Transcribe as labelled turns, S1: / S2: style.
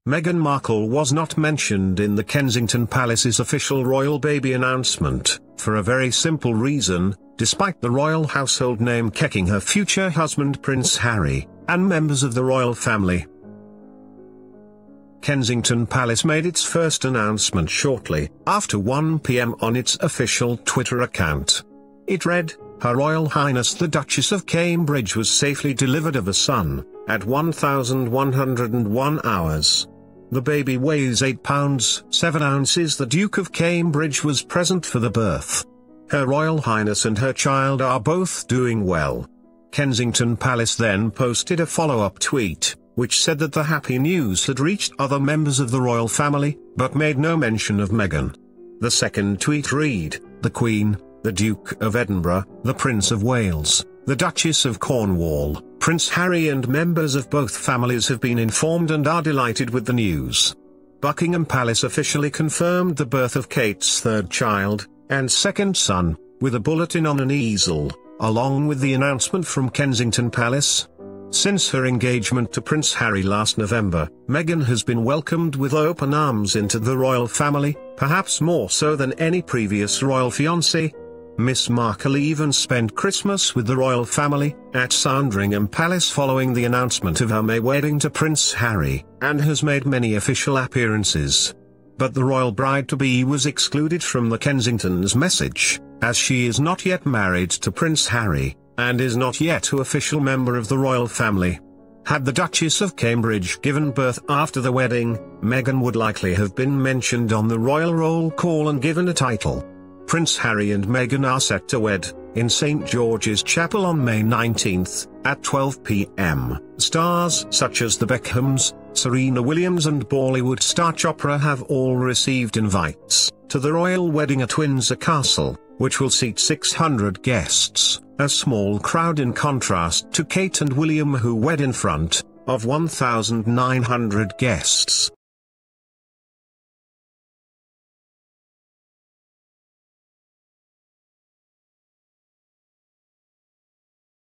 S1: Meghan Markle was not mentioned in the Kensington Palace's official royal baby announcement, for a very simple reason: despite the royal household name-checking her future husband Prince Harry, and members of the royal family. Kensington Palace made its first announcement shortly after 1 p.m. on its official Twitter account. It read, "Her Royal Highness the Duchess of Cambridge was safely delivered of a son, at 1101 hours. The baby weighs 8 pounds 7 ounces. The Duke of Cambridge was present for the birth. Her Royal Highness and her child are both doing well." Kensington Palace then posted a follow-up tweet, which said that the happy news had reached other members of the royal family, but made no mention of Meghan. The second tweet read, "The Queen, the Duke of Edinburgh, the Prince of Wales, the Duchess of Cornwall, Prince Harry and members of both families have been informed and are delighted with the news." Buckingham Palace officially confirmed the birth of Kate's third child, and second son, with a bulletin on an easel, along with the announcement from Kensington Palace. Since her engagement to Prince Harry last November, Meghan has been welcomed with open arms into the royal family, perhaps more so than any previous royal fiancé. Miss Markle even spent Christmas with the royal family, at Sandringham Palace following the announcement of her May wedding to Prince Harry, and has made many official appearances. But the royal bride-to-be was excluded from the Kensington's message, as she is not yet married to Prince Harry, and is not yet an official member of the royal family. Had the Duchess of Cambridge given birth after the wedding, Meghan would likely have been mentioned on the royal roll call and given a title. Prince Harry and Meghan are set to wed, in St. George's Chapel on May 19, at 12 p.m. Stars such as the Beckhams, Serena Williams and Bollywood star Chopra have all received invites to the royal wedding at Windsor Castle, which will seat 600 guests, a small crowd in contrast to Kate and William, who wed in front of 1,900 guests.